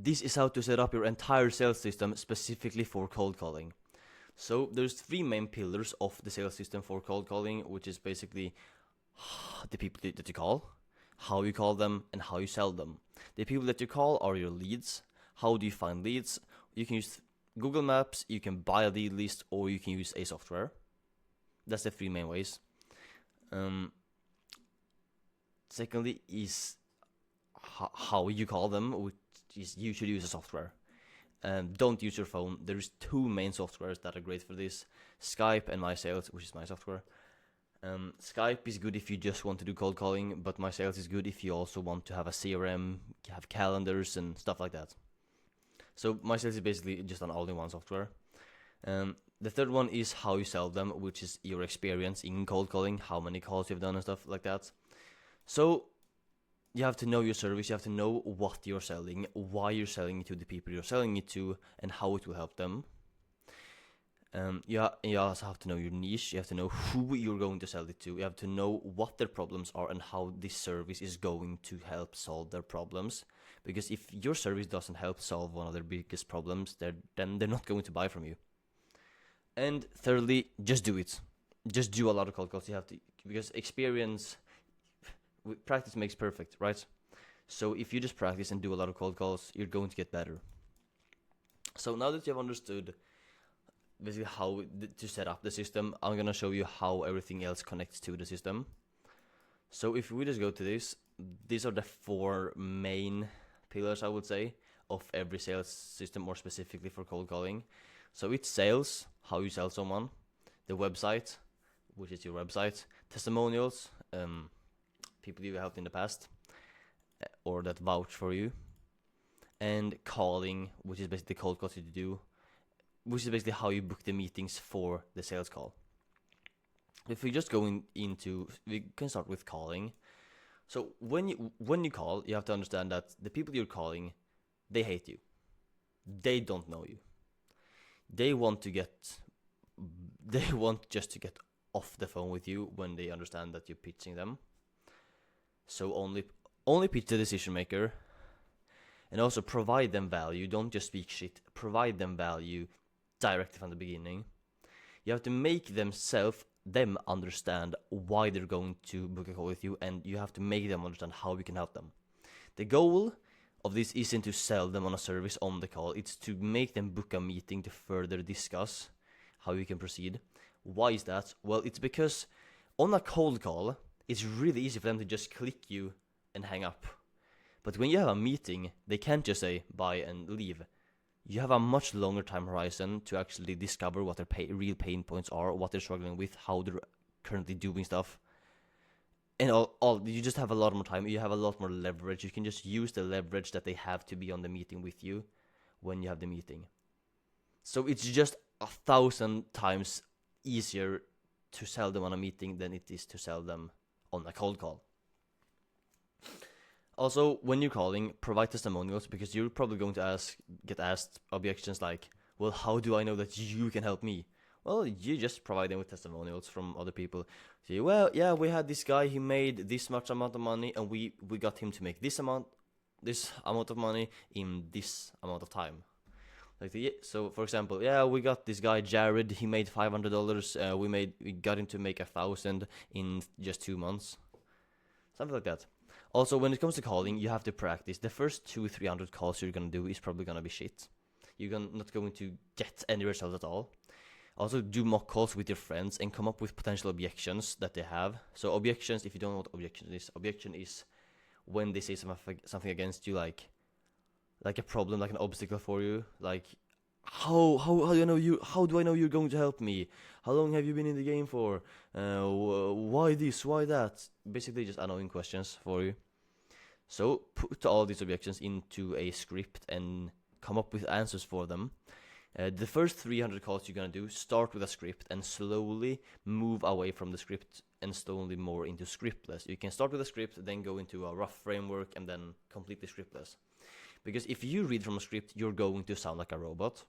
this is how to set up your entire sales system specifically for cold calling. So there's 3 main pillars of the sales system for cold calling, which is basically the people that you call, how you call them, and how you sell them. The people that you call are your leads. How do you find leads? You can use Google Maps, you can buy a lead list, or you can use a software. That's the 3 main ways. Secondly is how you call them, which is you should use a software. Don't use your phone. There's 2 main softwares that are great for this: Skype and MySales, which is my software. Skype is good if you just want to do cold calling, but MySales is good if you also want to have a CRM, have calendars and stuff like that. So MySales is basically just an all-in-one software. The third one is how you sell them, which is your experience in cold calling, how many calls you've done and stuff like that. So you have to know your service, you have to know what you're selling, why you're selling it to the people you're selling it to, and how it will help them. You also have to know your niche, you have to know who you're going to sell it to, you have to know what their problems are and how this service is going to help solve their problems. Because if your service doesn't help solve one of their biggest problems, then they're not going to buy from you. And thirdly, just do it. Just do a lot of cold calls. You have to, because practice makes perfect, right? So if you just practice and do a lot of cold calls, you're going to get better. So now that you've understood basically how to set up the system, I'm going to show you how everything else connects to the system. So if we just go to this, these are the 4 main pillars, I would say, of every sales system, more specifically for cold calling. So it's sales, how you sell someone, the website, which is your website, testimonials, people you helped in the past, or that vouch for you, and calling, which is basically the cold calls you do, which is basically how you book the meetings for the sales call. If we just go into, we can start with calling. So when you call, you have to understand that the people you're calling, they hate you. They don't know you. They want just to get off the phone with you when they understand that you're pitching them. So only pitch the decision maker, and also provide them value. Don't just speak shit. Provide them value directly from the beginning. You have to make them understand why they're going to book a call with you, and you have to make them understand how you can help them. The goal of this isn't to sell them on a service on the call. It's to make them book a meeting to further discuss how you can proceed. Why is that? Well, it's because on a cold call, it's really easy for them to just click you and hang up. But when you have a meeting, they can't just say bye and leave. You have a much longer time horizon to actually discover what their real pain points are, what they're struggling with, how they're currently doing stuff. And you just have a lot more time. You have a lot more leverage. You can just use the leverage that they have to be on the meeting with you when you have the meeting. So it's just 1,000 times easier to sell them on a meeting than it is to sell them on a cold call. Also, when you're calling, provide testimonials, because you're probably going to get asked objections like, well, how do I know that you can help me? Well, you just provide them with testimonials from other people. Say, well, yeah, we had this guy, he made this much amount of money, and we got him to make this amount of money in this amount of time. So, for example, yeah, we got this guy Jared, he made $500. We got him to make 1,000 in just 2 months, something like that. Also, when it comes to calling, you have to practice. The first 200-300 calls you're gonna do is probably gonna be shit. You're not going to get any results at all. Also, do mock calls with your friends and come up with potential objections that they have. So objections, if you don't know what objection is when they say something against you, like a problem, like an obstacle for you, like how do I know you're going to help me? How long have you been in the game for? Why this? Why that? Basically, just annoying questions for you. So put all these objections into a script and come up with answers for them. The first 300 calls you're gonna do, start with a script and slowly move away from the script and slowly more into scriptless. You can start with a script, then go into a rough framework, and then completely scriptless. Because if you read from a script, you're going to sound like a robot.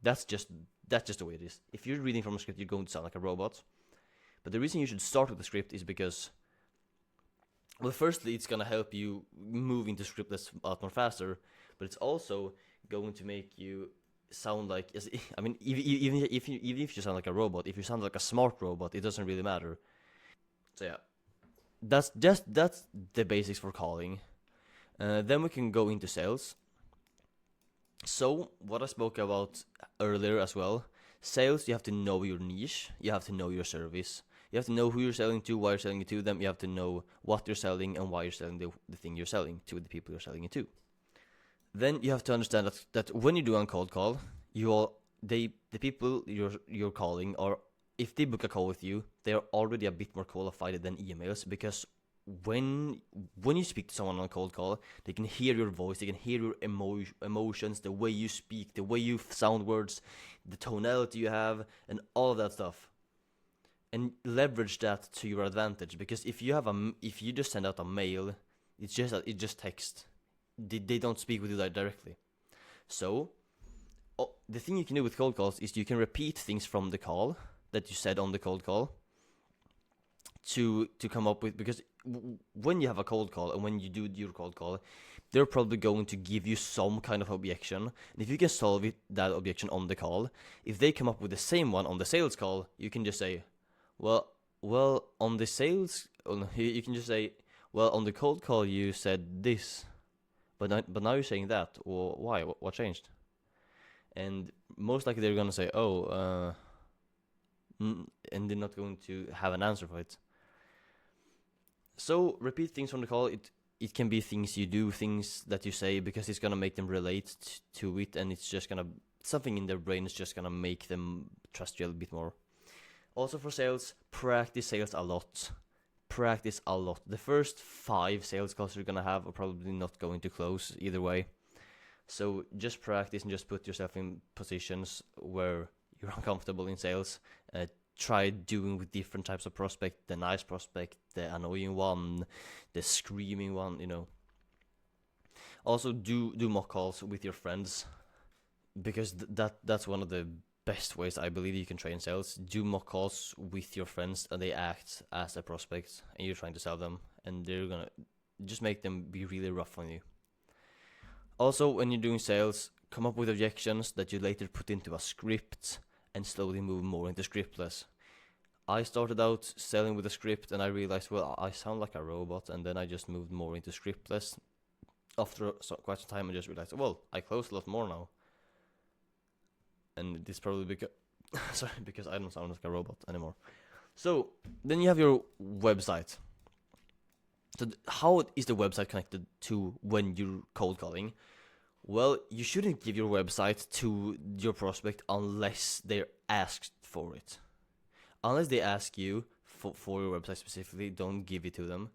That's just the way it is. If you're reading from a script, you're going to sound like a robot. But the reason you should start with the script is because, well, firstly, it's gonna help you move into scriptless a lot more faster. but it's also going to make you sound like, I mean, even if you sound like a robot, if you sound like a smart robot, it doesn't really matter. So yeah, that's the basics for calling. Then we can go into sales. So what I spoke about earlier as well, sales, you have to know your niche, you have to know your service, you have to know who you're selling to, why you're selling it to them, you have to know what you're selling and why you're selling the thing you're selling to the people you're selling it to. Then you have to understand that when you do a cold call, the people you're calling, or if they book a call with you, they are already a bit more qualified than emails, because when you speak to someone on a cold call, they can hear your voice, they can hear your emotions, the way you speak, the way you sound words, the tonality you have, and all of that stuff, and leverage that to your advantage. Because if you just send out a mail, it's just text. They don't speak with you directly. So the thing you can do with cold calls is you can repeat things from the call that you said on the cold call to come up with, because when you have a cold call and when you do your cold call, they're probably going to give you some kind of objection, and if you can solve that objection on the call, if they come up with the same one on the sales call, you can just say, well, on the sales, you can just say, well, on the cold call you said this, but now you're saying that. Well, why? What changed? And most likely they're gonna say, and they're not going to have an answer for it. So repeat things from the call. It can be things you do, things that you say, because it's gonna make them relate to it, and it's just gonna, something in their brain is just gonna make them trust you a little bit more. Also for sales, practice sales a lot. Practice a lot. The first 5 sales calls you're gonna have are probably not going to close either way. So just practice and just put yourself in positions where you're uncomfortable in sales. Try doing with different types of prospect, the nice prospect, the annoying one, the screaming one, Also do mock calls with your friends, because that's one of the best ways I believe you can train sales. Do mock calls with your friends, and they act as a prospect, and you're trying to sell them, and they're gonna just make them be really rough on you. Also, when you're doing sales, come up with objections that you later put into a script, and slowly move more into scriptless. I started out selling with a script, and I realized, well, I sound like a robot, and then I just moved more into scriptless. After quite some time, I just realized, well, I close a lot more now. And this probably because I don't sound like a robot anymore. So then you have your website. So how is the website connected to when you're cold calling? Well, you shouldn't give your website to your prospect unless they're asked for it. Unless they ask you for your website specifically, don't give it to them.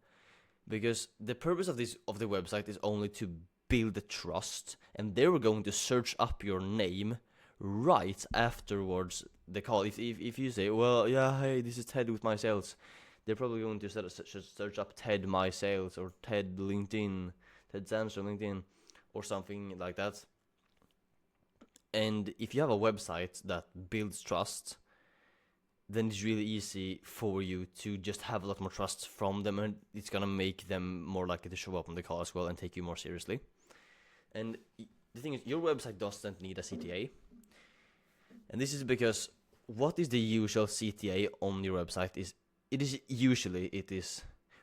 Because the purpose of the website is only to build the trust, and they were going to search up your name right afterwards the call. If you say, well, yeah, hey, this is Ted with my sales, they're probably going to search up Ted my sales, or Ted LinkedIn, Ted Sandstrom LinkedIn, or something like that. And if you have a website that builds trust, then it's really easy for you to just have a lot more trust from them, and it's gonna make them more likely to show up on the call as well and take you more seriously. And the thing is, your website doesn't need a CTA. And this is because what is the usual CTA on your website it is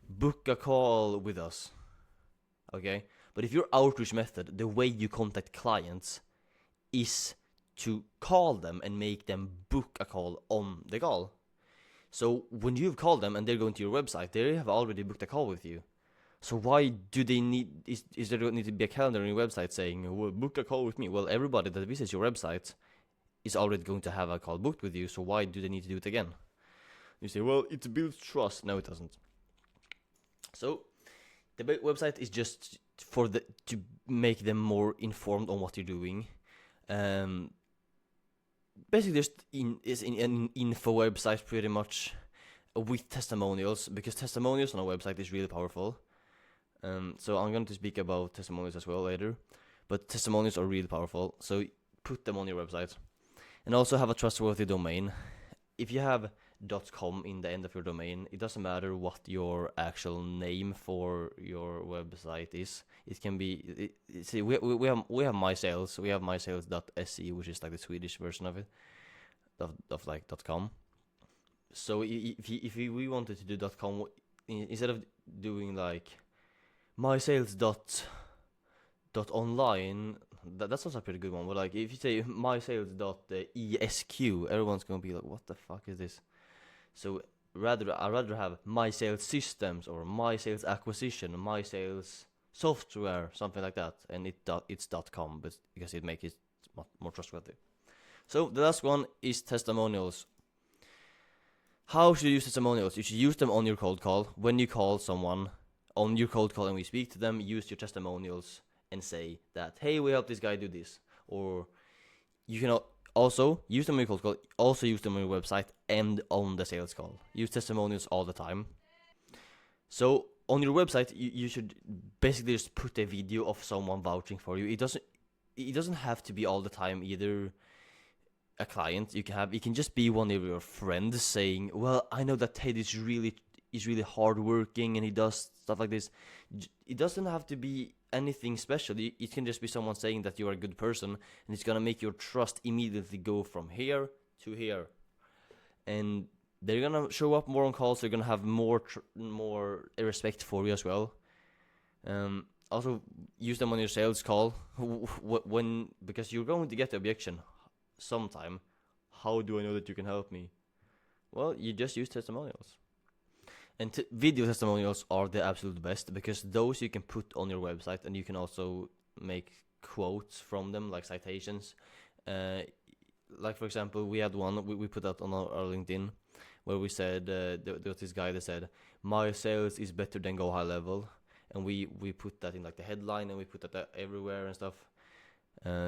book a call with us. Okay? But if your outreach method, the way you contact clients, is to call them and make them book a call on the call. So when you've called them and they're going to your website, they have already booked a call with you. So why do they need, is there need to be a calendar on your website saying, well, book a call with me? Well, everybody that visits your website is already going to have a call booked with you, so why do they need to do it again? You say, well, it builds trust. No, it doesn't. So the website is just to make them more informed on what you're doing. Basically, just an info website pretty much with testimonials, because testimonials on a website is really powerful. So I'm going to speak about testimonials as well later, but testimonials are really powerful. So put them on your website, and also have a trustworthy domain. If you have .com in the end of your domain. It doesn't matter what your actual name for your website is. It can be. See, we have MySales. We have mysales.se, which is like the Swedish version of it, of like .com. So if we wanted to do .com, instead of doing like mysales .online, that sounds a pretty good one. But like if you say mysales.esq, everyone's gonna be like, what the fuck is this? So I'd rather have my sales systems or my sales acquisition, my sales software, something like that, and it's .com, but because it makes it more trustworthy. So the last one is testimonials. How should you use testimonials? You should use them on your cold call. When you call someone on your cold call and we speak to them, use your testimonials and say that, hey, we helped this guy do this. Or you can also use them on your cold call, also use them on your website and on the sales call. Use testimonials all the time. So on your website, you should basically just put a video of someone vouching for you. It doesn't have to be all the time either a client. You can just be one of your friends saying, well, I know that Ted is really hardworking and he does stuff like this. It doesn't have to be anything special. It can just be someone saying that you're a good person, and it's gonna make your trust immediately go from here to here. And they're gonna show up more on calls. They're gonna have more respect for you as well. Also, use them on your sales call because you're going to get the objection sometime. How do I know that you can help me? Well, you just use testimonials. And video testimonials are the absolute best, because those you can put on your website, and you can also make quotes from them, like citations. Like for example, we had one we put out on our LinkedIn, where we said there was this guy that said, my sales is better than Go High Level, and we put that in like the headline, and we put that everywhere and stuff.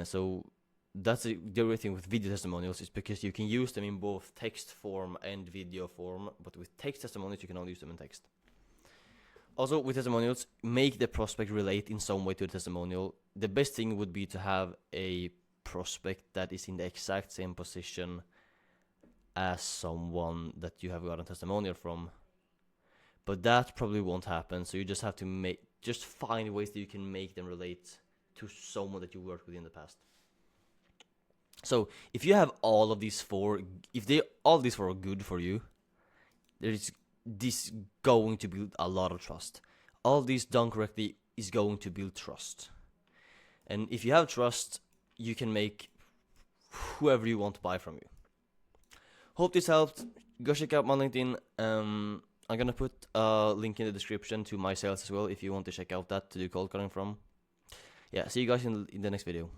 So that's the other thing with video testimonials, is because you can use them in both text form and video form, but with text testimonials you can only use them in text. Also, with testimonials, make the prospect relate in some way to the testimonial. The best thing would be to have a prospect that is in the exact same position as someone that you have gotten testimonial from, but that probably won't happen. So you just have to find ways that you can make them relate to someone that you worked with in the past. So if you have all these four are good for you, there's this going to build a lot of trust. All these done correctly is going to build trust. And if you have trust, you can make whoever you want to buy from you. Hope this helped. Go check out my LinkedIn. I'm gonna put a link in the description to my sales as well if you want to check out that to do cold calling from. Yeah, see you guys in the next video.